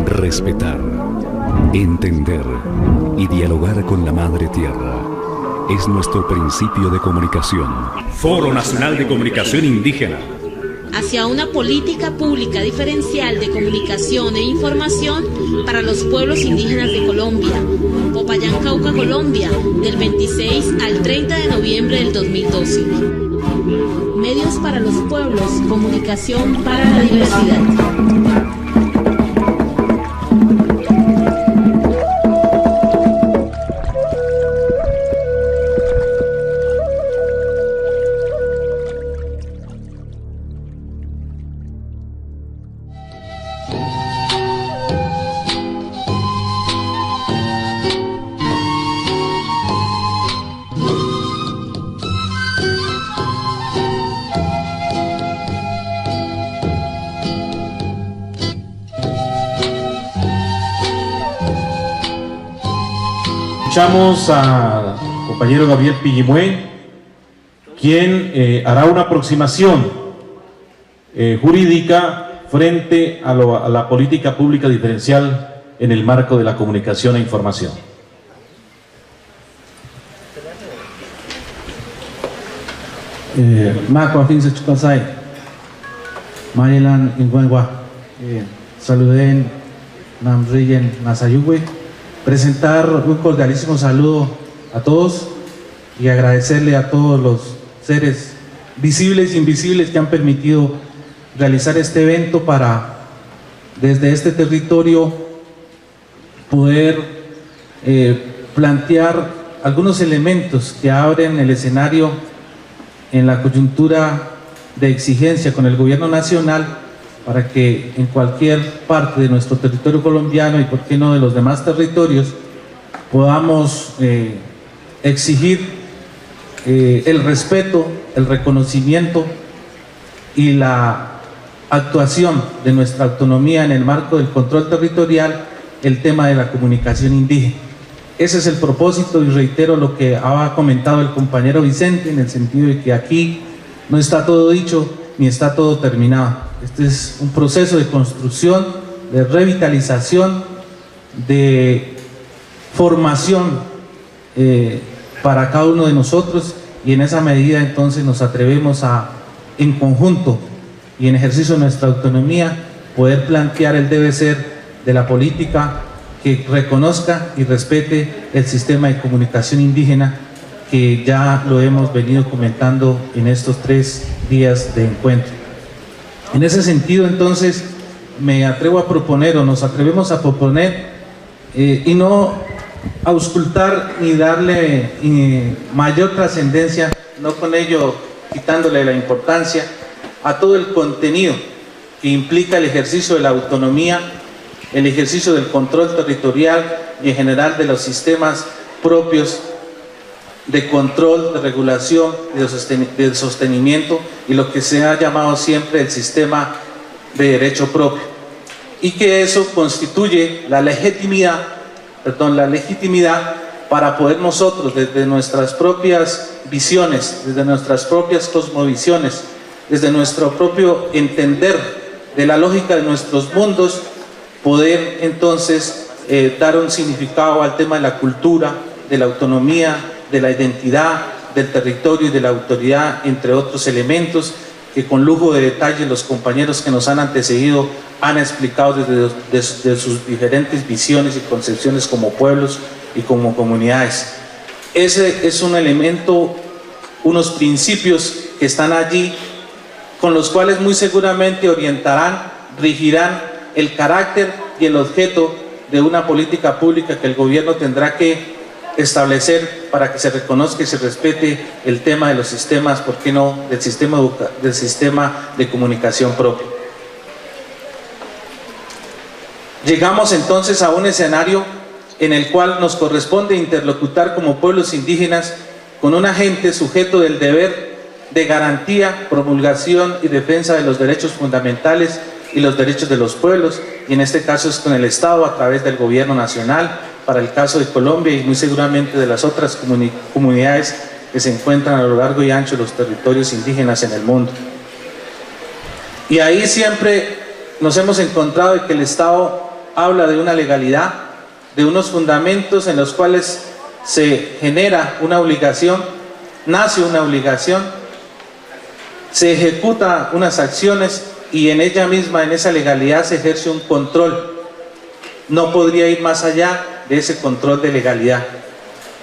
Respetar, entender y dialogar con la Madre Tierra es nuestro principio de comunicación. Foro Nacional de Comunicación Indígena. Hacia una política pública diferencial de comunicación e información para los pueblos indígenas de Colombia. Popayán, Cauca, Colombia, del 26 al 30 de noviembre del 2012. Medios para los pueblos, comunicación para la diversidad. Escuchamos al compañero Gabriel Pillimue, quien hará una aproximación jurídica frente a la política pública diferencial en el marco de la comunicación e información. Saluden Namriyen Nasayugwe. Presentar un cordialísimo saludo a todos y agradecerle a todos los seres visibles e invisibles que han permitido realizar este evento para, desde este territorio, poder plantear algunos elementos que abren el escenario en la coyuntura de exigencia con el gobierno nacional para que en cualquier parte de nuestro territorio colombiano y por qué no de los demás territorios podamos exigir el respeto, el reconocimiento y la actuación de nuestra autonomía en el marco del control territorial, el tema de la comunicación indígena. Ese es el propósito y reitero lo que ha comentado el compañero Vicente en el sentido de que aquí no está todo dicho ni está todo terminado. Este es un proceso de construcción, de revitalización, de formación para cada uno de nosotros y en esa medida entonces nos atrevemos a, en conjunto y en ejercicio de nuestra autonomía, poder plantear el debe ser de la política que reconozca y respete el sistema de comunicación indígena que ya lo hemos venido comentando en estos 3 días de encuentro. En ese sentido, entonces, me atrevo a proponer, o nos atrevemos a proponer, y no auscultar ni darle mayor trascendencia, no con ello quitándole la importancia a todo el contenido que implica el ejercicio de la autonomía, el ejercicio del control territorial y en general de los sistemas propios de control, de regulación, de sostenimiento y lo que se ha llamado siempre el sistema de derecho propio. Y que eso constituye la legitimidad para poder nosotros, desde nuestras propias visiones, desde nuestras propias cosmovisiones, desde nuestro propio entender de la lógica de nuestros mundos, poder entonces dar un significado al tema de la cultura, de la autonomía, de la identidad, del territorio y de la autoridad, entre otros elementos que con lujo de detalle los compañeros que nos han antecedido han explicado desde sus diferentes visiones y concepciones como pueblos y como comunidades. Ese es un elemento, unos principios que están allí, con los cuales muy seguramente orientarán, regirán el carácter y el objeto de una política pública que el gobierno tendrá que establecer para que se reconozca y se respete el tema de los sistemas, ¿por qué no?, del sistema de comunicación propio. Llegamos entonces a un escenario en el cual nos corresponde interlocutar como pueblos indígenas con un agente sujeto del deber de garantía, promulgación y defensa de los derechos fundamentales y los derechos de los pueblos, y en este caso es con el Estado a través del gobierno nacional, para el caso de Colombia y muy seguramente de las otras comunidades que se encuentran a lo largo y ancho de los territorios indígenas en el mundo. Y ahí siempre nos hemos encontrado de que el Estado habla de una legalidad, de unos fundamentos en los cuales se genera una obligación, nace una obligación, se ejecuta unas acciones y en ella misma, en esa legalidad, se ejerce un control. No podría ir más allá de ese control de legalidad.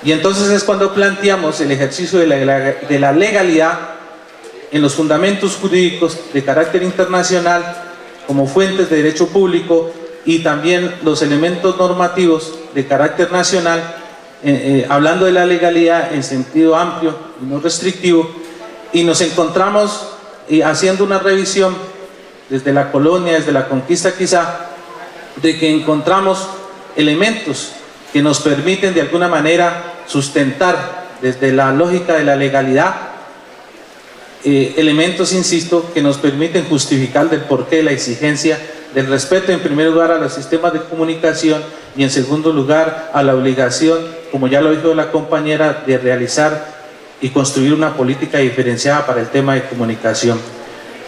Y entonces es cuando planteamos el ejercicio de la legalidad en los fundamentos jurídicos de carácter internacional como fuentes de derecho público y también los elementos normativos de carácter nacional, hablando de la legalidad en sentido amplio y no restrictivo, y nos encontramos haciendo una revisión desde la colonia, desde la conquista quizá, de que encontramos elementos que nos permiten de alguna manera sustentar desde la lógica de la legalidad, elementos, insisto, que nos permiten justificar del porqué de la exigencia del respeto en primer lugar a los sistemas de comunicación y en segundo lugar a la obligación, como ya lo dijo la compañera, de realizar y construir una política diferenciada para el tema de comunicación.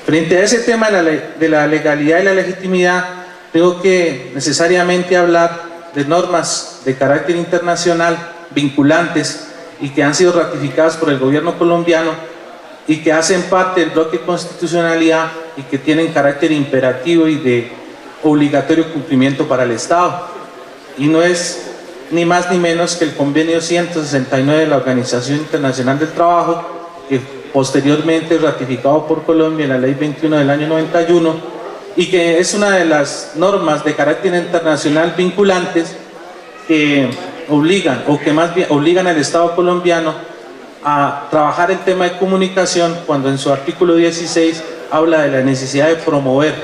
Frente a ese tema de la legalidad y la legitimidad, tengo que necesariamente hablar de normas de carácter internacional vinculantes y que han sido ratificadas por el gobierno colombiano y que hacen parte del bloque de constitucionalidad y que tienen carácter imperativo y de obligatorio cumplimiento para el Estado. Y no es ni más ni menos que el convenio 169 de la Organización Internacional del Trabajo, que posteriormente es ratificado por Colombia en la Ley 21 del año 91, y que es una de las normas de carácter internacional vinculantes que obligan, o que más bien obligan al Estado colombiano a trabajar el tema de comunicación, cuando en su artículo 16 habla de la necesidad de promover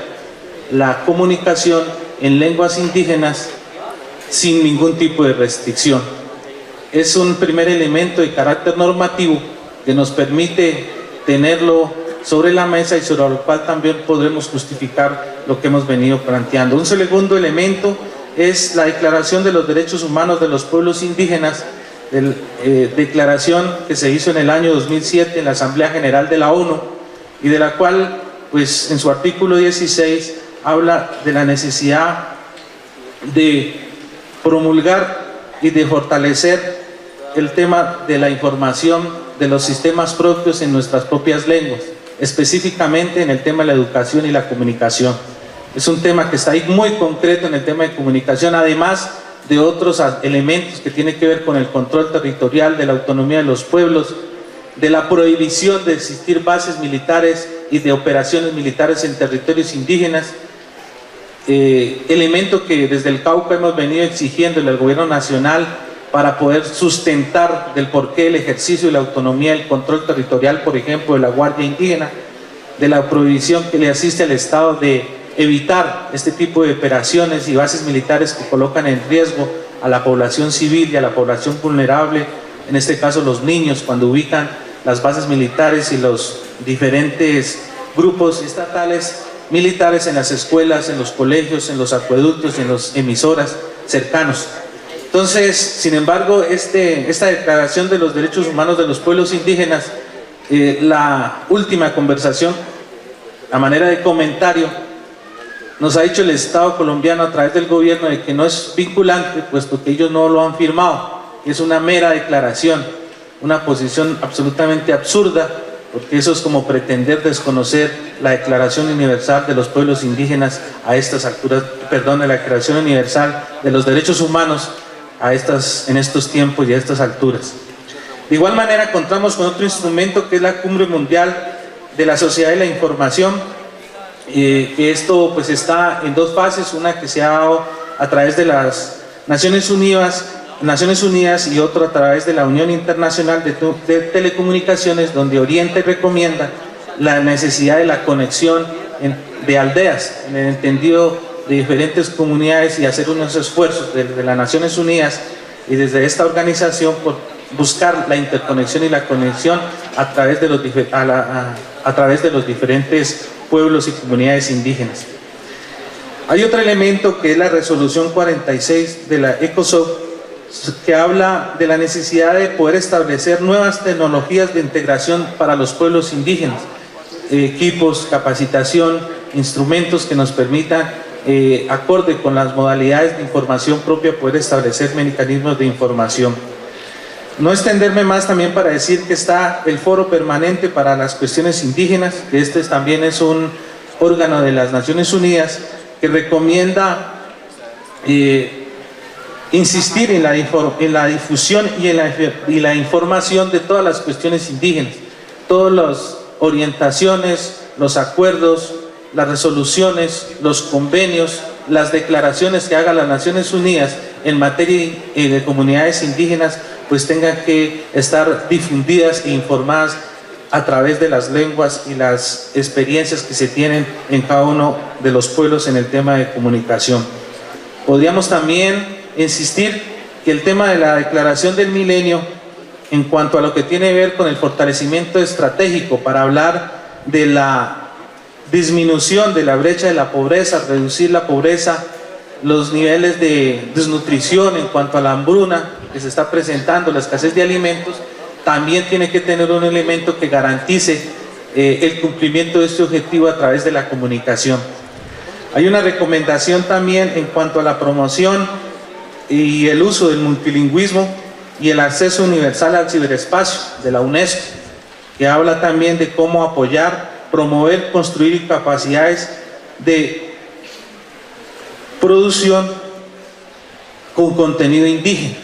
la comunicación en lenguas indígenas sin ningún tipo de restricción. Es un primer elemento de carácter normativo que nos permite tenerlo sobre la mesa y sobre el cual también podremos justificar lo que hemos venido planteando. Un segundo elemento es la Declaración de los Derechos Humanos de los Pueblos Indígenas, declaración que se hizo en el año 2007 en la Asamblea General de la ONU y de la cual, pues, en su artículo 16 habla de la necesidad de promulgar y de fortalecer el tema de la información de los sistemas propios en nuestras propias lenguas, específicamente en el tema de la educación y la comunicación. Es un tema que está ahí muy concreto en el tema de comunicación, además de otros elementos que tienen que ver con el control territorial, de la autonomía de los pueblos, de la prohibición de existir bases militares y de operaciones militares en territorios indígenas, elemento que desde el Cauca hemos venido exigiéndole al gobierno nacional para poder sustentar del porqué el ejercicio de la autonomía, el control territorial, por ejemplo, de la Guardia Indígena, de la prohibición que le asiste al Estado de evitar este tipo de operaciones y bases militares que colocan en riesgo a la población civil y a la población vulnerable, en este caso los niños, cuando ubican las bases militares y los diferentes grupos estatales militares en las escuelas, en los colegios, en los acueductos, en las emisoras cercanos. Entonces, sin embargo, esta Declaración de los Derechos Humanos de los Pueblos Indígenas, la última conversación, a manera de comentario, nos ha dicho el Estado colombiano a través del gobierno de que no es vinculante, puesto que ellos no lo han firmado, que es una mera declaración, una posición absolutamente absurda, porque eso es como pretender desconocer la Declaración Universal de los Pueblos Indígenas a estas alturas, perdón, la Declaración Universal de los Derechos Humanos en estos tiempos y a estas alturas. De igual manera, contamos con otro instrumento que es la Cumbre Mundial de la Sociedad de la Información, que esto pues está en dos fases, una que se ha dado a través de las Naciones Unidas y otra a través de la Unión Internacional de Telecomunicaciones, donde orienta y recomienda la necesidad de la conexión de aldeas, en el entendido de diferentes comunidades, y hacer unos esfuerzos de las Naciones Unidas y desde esta organización por buscar la interconexión y la conexión a través de los diferentes pueblos y comunidades indígenas. Hay otro elemento que es la resolución 46 de la ECOSOC, que habla de la necesidad de poder establecer nuevas tecnologías de integración para los pueblos indígenas, equipos, capacitación, instrumentos que nos permitan, acorde con las modalidades de información propia, poder establecer mecanismos de información. No extenderme más también para decir que está el Foro Permanente para las Cuestiones Indígenas, que este también es un órgano de las Naciones Unidas que recomienda insistir en la difusión y la información de todas las cuestiones indígenas, todas las orientaciones, los acuerdos, las resoluciones, los convenios, las declaraciones que hagan las Naciones Unidas en materia de comunidades indígenas, pues tengan que estar difundidas e informadas a través de las lenguas y las experiencias que se tienen en cada uno de los pueblos en el tema de comunicación. Podríamos también insistir que el tema de la Declaración del Milenio, en cuanto a lo que tiene que ver con el fortalecimiento estratégico para hablar de la disminución de la brecha de la pobreza, reducir la pobreza, los niveles de desnutrición en cuanto a la hambruna que se está presentando, la escasez de alimentos, también tiene que tener un elemento que garantice el cumplimiento de este objetivo a través de la comunicación. Hay una recomendación también en cuanto a la promoción y el uso del multilingüismo y el acceso universal al ciberespacio de la UNESCO, que habla también de cómo apoyar, promover, construir capacidades de producción con contenido indígena.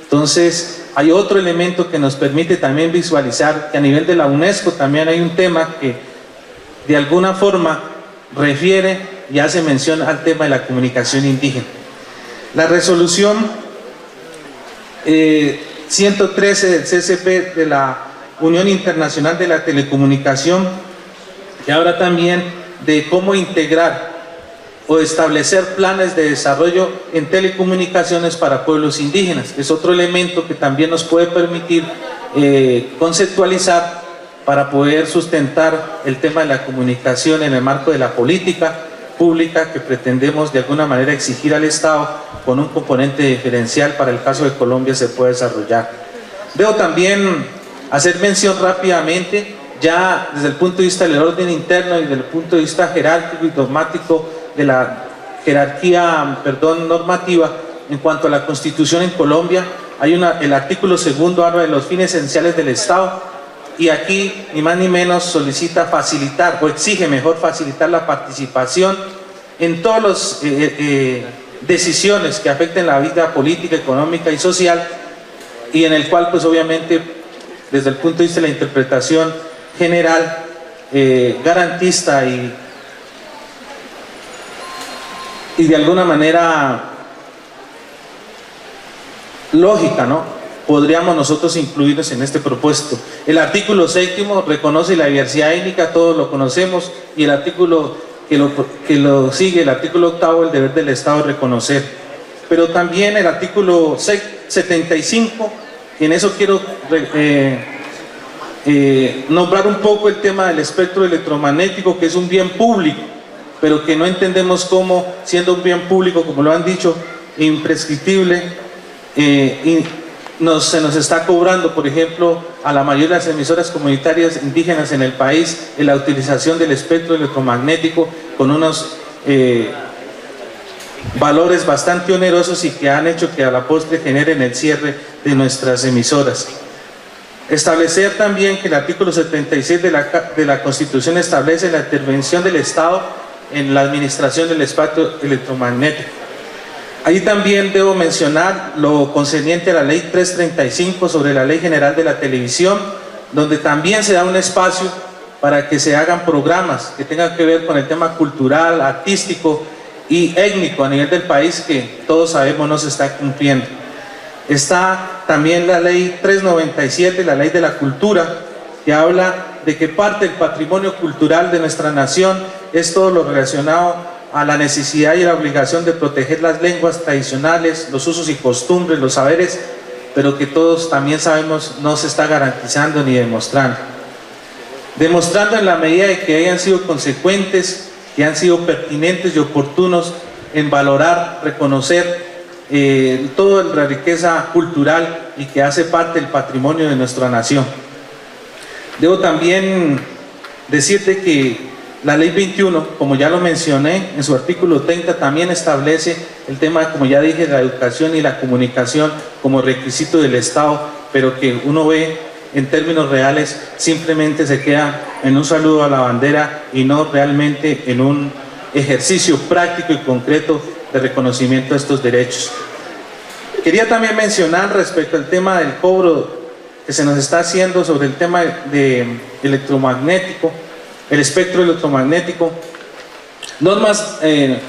Entonces, hay otro elemento que nos permite también visualizar que a nivel de la UNESCO también hay un tema que de alguna forma refiere y hace mención al tema de la comunicación indígena. La resolución 113 del CCP de la Unión Internacional de la Telecomunicación, que habla también de cómo integrar o establecer planes de desarrollo en telecomunicaciones para pueblos indígenas. Es otro elemento que también nos puede permitir conceptualizar para poder sustentar el tema de la comunicación en el marco de la política pública que pretendemos de alguna manera exigir al Estado con un componente diferencial para el caso de Colombia se puede desarrollar. Debo también hacer mención rápidamente, ya desde el punto de vista del orden interno y desde el punto de vista jerárquico y dogmático de la jerarquía, normativa, en cuanto a la Constitución en Colombia, hay el artículo 2 habla de los fines esenciales del Estado, y aquí ni más ni menos solicita facilitar o exige mejor facilitar la participación en todas las decisiones que afecten la vida política, económica y social, y en el cual pues obviamente desde el punto de vista de la interpretación general garantista y de alguna manera lógica, ¿no? Podríamos nosotros incluirnos en este propósito. El artículo 7 reconoce la diversidad étnica, todos lo conocemos, y el artículo que lo sigue, el artículo 8, el deber del Estado reconocer. Pero también el artículo 75, y en eso quiero nombrar un poco el tema del espectro electromagnético, que es un bien público, pero que no entendemos cómo, siendo un bien público, como lo han dicho, imprescriptible, se nos está cobrando, por ejemplo, a la mayoría de las emisoras comunitarias indígenas en el país, en la utilización del espectro electromagnético con unos valores bastante onerosos y que han hecho que a la postre generen el cierre de nuestras emisoras. Establecer también que el artículo 76 de la Constitución establece la intervención del Estado en la administración del espectro electromagnético. Ahí también debo mencionar lo concerniente a la Ley 335 sobre la Ley General de la Televisión, donde también se da un espacio para que se hagan programas que tengan que ver con el tema cultural, artístico y étnico a nivel del país que todos sabemos no se está cumpliendo. Está también la Ley 397, la Ley de la Cultura, que habla de que parte del patrimonio cultural de nuestra nación es todo lo relacionado a la necesidad y la obligación de proteger las lenguas tradicionales, los usos y costumbres, los saberes, pero que todos también sabemos no se está garantizando ni demostrando. Demostrando en la medida de que hayan sido consecuentes, que han sido pertinentes y oportunos en valorar, reconocer toda la riqueza cultural y que hace parte del patrimonio de nuestra nación. Debo también decirte que la Ley 21, como ya lo mencioné, en su artículo 30 también establece el tema, como ya dije, de la educación y la comunicación como requisito del Estado, pero que uno ve en términos reales simplemente se queda en un saludo a la bandera y no realmente en un ejercicio práctico y concreto de reconocimiento de estos derechos. Quería también mencionar respecto al tema del cobro que se nos está haciendo sobre el tema de electromagnético, el espectro electromagnético, normas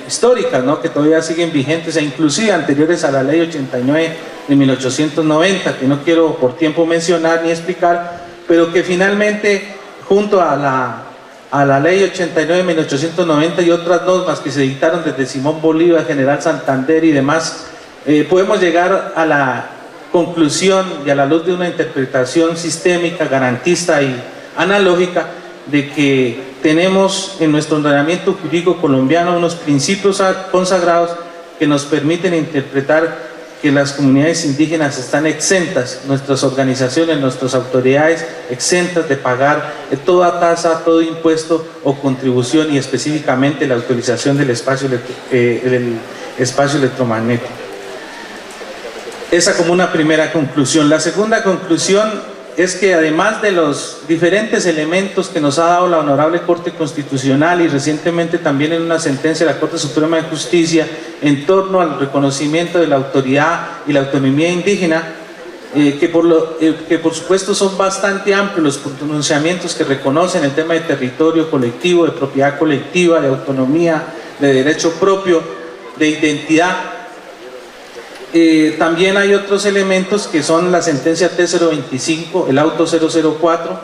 históricas, ¿no?, que todavía siguen vigentes e inclusive anteriores a la Ley 89 de 1890, que no quiero por tiempo mencionar ni explicar, pero que finalmente junto a la Ley 89 de 1890 y otras normas que se dictaron desde Simón Bolívar, General Santander y demás, podemos llegar a la conclusión y a la luz de una interpretación sistémica, garantista y analógica de que tenemos en nuestro ordenamiento jurídico colombiano unos principios consagrados que nos permiten interpretar que las comunidades indígenas están exentas, nuestras organizaciones, nuestras autoridades exentas de pagar toda tasa, todo impuesto o contribución y específicamente la autorización del espacio electromagnético. Esa como una primera conclusión. La segunda conclusión es que además de los diferentes elementos que nos ha dado la Honorable Corte Constitucional y recientemente también en una sentencia de la Corte Suprema de Justicia en torno al reconocimiento de la autoridad y la autonomía indígena, que por supuesto son bastante amplios los pronunciamientos que reconocen el tema de territorio colectivo, de propiedad colectiva, de autonomía, de derecho propio, de identidad. También hay otros elementos que son la sentencia T025, el auto 004,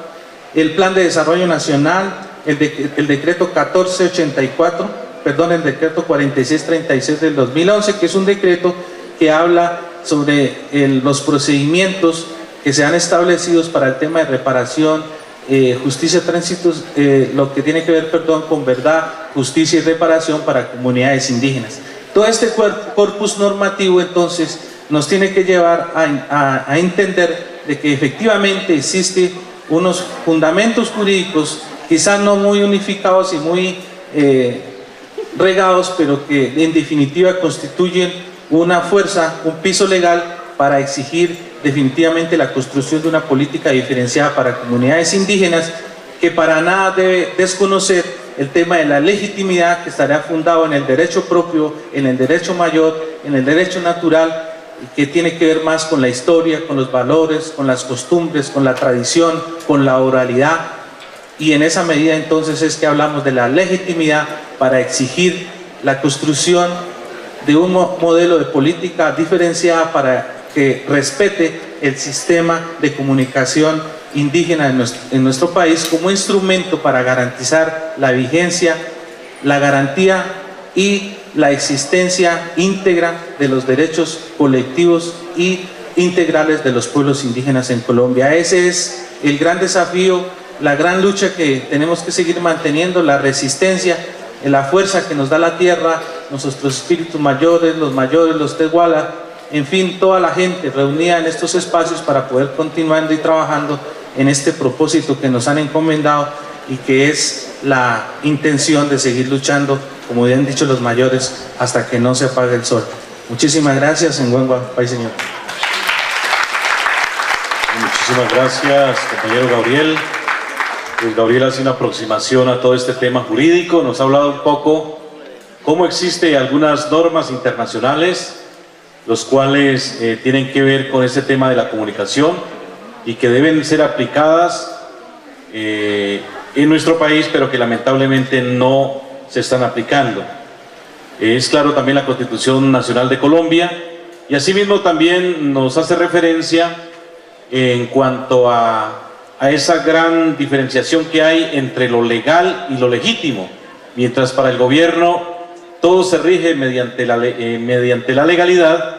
el plan de desarrollo nacional, el decreto 1484, perdón, el decreto 4636 del 2011, que es un decreto que habla sobre los procedimientos que se han establecido para el tema de reparación, justicia, tránsito, lo que tiene que ver, perdón, con verdad, justicia y reparación para comunidades indígenas. Todo este corpus normativo entonces nos tiene que llevar a entender de que efectivamente existen unos fundamentos jurídicos, quizás no muy unificados y muy regados, pero que en definitiva constituyen una fuerza, un piso legal para exigir definitivamente la construcción de una política diferenciada para comunidades indígenas, que para nada debe desconocer el tema de la legitimidad, que estará fundado en el derecho propio, en el derecho mayor, en el derecho natural, que tiene que ver más con la historia, con los valores, con las costumbres, con la tradición, con la oralidad, y en esa medida entonces es que hablamos de la legitimidad para exigir la construcción de un modelo de política diferenciada para que respete el sistema de comunicación indígena en nuestro país como instrumento para garantizar la vigencia, la garantía y la existencia íntegra de los derechos colectivos y integrales de los pueblos indígenas en Colombia. Ese es el gran desafío, la gran lucha que tenemos que seguir manteniendo, la resistencia, la fuerza que nos da la tierra, nuestros espíritus mayores, los tehuala, en fin, toda la gente reunida en estos espacios para poder continuar y trabajando en este propósito que nos han encomendado y que es la intención de seguir luchando, como bien han dicho los mayores, hasta que no se apague el sol. Muchísimas gracias, en buen país, señor. Muchísimas gracias, compañero Gabriel. Pues Gabriel hace una aproximación a todo este tema jurídico, nos ha hablado un poco cómo existen algunas normas internacionales, los cuales tienen que ver con este tema de la comunicación y que deben ser aplicadas en nuestro país, pero que lamentablemente no se están aplicando. Es claro también la Constitución Nacional de Colombia, y asimismo también nos hace referencia en cuanto a esa gran diferenciación que hay entre lo legal y lo legítimo. Mientras para el gobierno todo se rige mediante la legalidad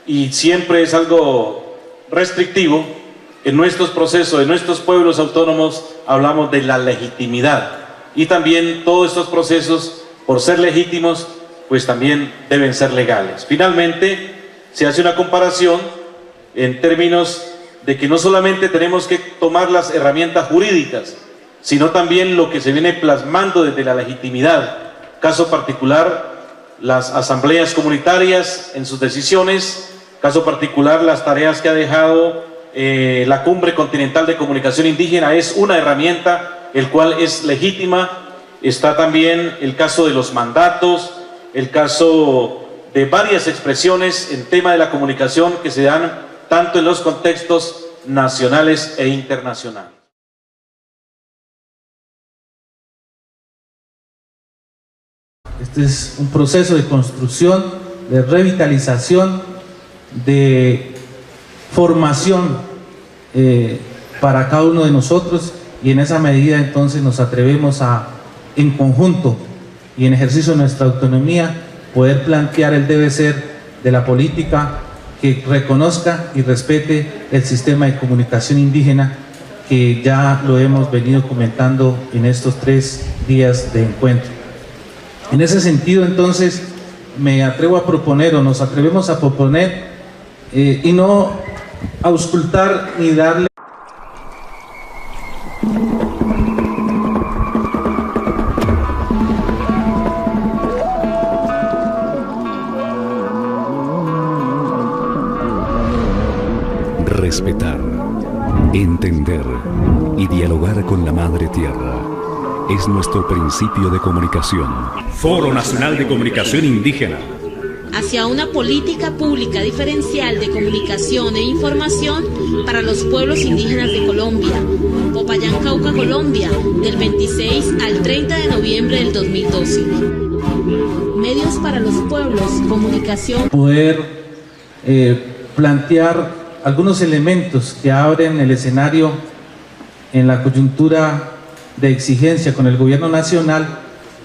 y siempre es algo restrictivo, en nuestros procesos, en nuestros pueblos autónomos hablamos de la legitimidad, y también todos estos procesos, por ser legítimos, pues también deben ser legales. Finalmente, se hace una comparación en términos de que no solamente tenemos que tomar las herramientas jurídicas, sino también lo que se viene plasmando desde la legitimidad. Caso particular, las asambleas comunitarias en sus decisiones, caso particular, las tareas que ha dejado la Cumbre Continental de Comunicación Indígena es una herramienta, el cual es legítima. Está también el caso de los mandatos, el caso de varias expresiones en tema de la comunicación que se dan tanto en los contextos nacionales e internacionales. Este es un proceso de construcción, de revitalización, de formación para cada uno de nosotros, y en esa medida entonces nos atrevemos a, en conjunto y en ejercicio de nuestra autonomía, poder plantear el debe ser de la política que reconozca y respete el sistema de comunicación indígena, que ya lo hemos venido comentando en estos 3 días de encuentro. En ese sentido, entonces, me atrevo a proponer, o nos atrevemos a proponer, y no auscultar ni darle respetar, entender y dialogar con la Madre Tierra es nuestro principio de comunicación. Foro Nacional de Comunicación Indígena. Hacia una política pública diferencial de comunicación e información para los pueblos indígenas de Colombia. Popayán, Cauca, Colombia, del 26 al 30 de noviembre del 2012. Medios para los pueblos, comunicación. Poder plantear algunos elementos que abren el escenario en la coyuntura de exigencia con el gobierno nacional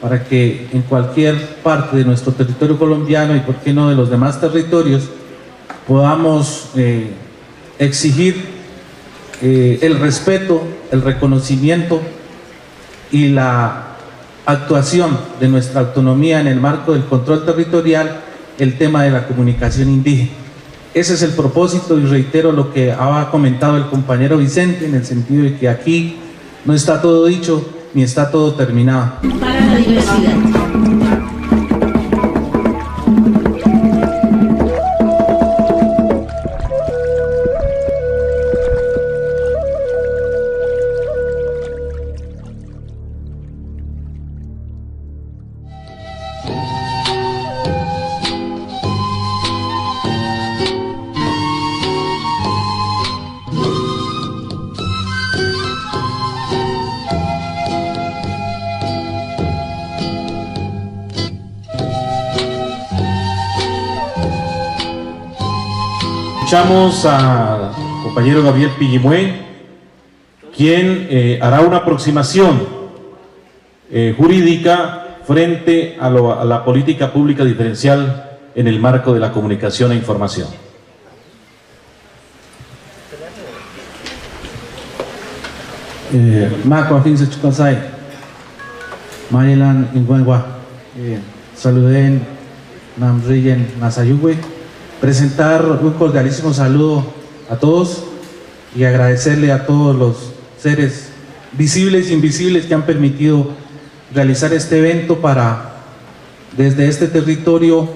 para que en cualquier parte de nuestro territorio colombiano, y por qué no de los demás territorios, podamos exigir el respeto, el reconocimiento y la actuación de nuestra autonomía en el marco del control territorial, el tema de la comunicación indígena. Ese es el propósito, y reitero lo que ha comentado el compañero Vicente, en el sentido de que aquí no está todo dicho ni está todo terminado. Para la diversidad. Escuchamos al compañero Gabriel Pillimue, quien hará una aproximación jurídica frente a la política pública diferencial en el marco de la comunicación e información. Mayelan Ingüengua, saluden Namriyen Nasayugüe. Presentar un cordialísimo saludo a todos y agradecerle a todos los seres visibles e invisibles que han permitido realizar este evento para, desde este territorio,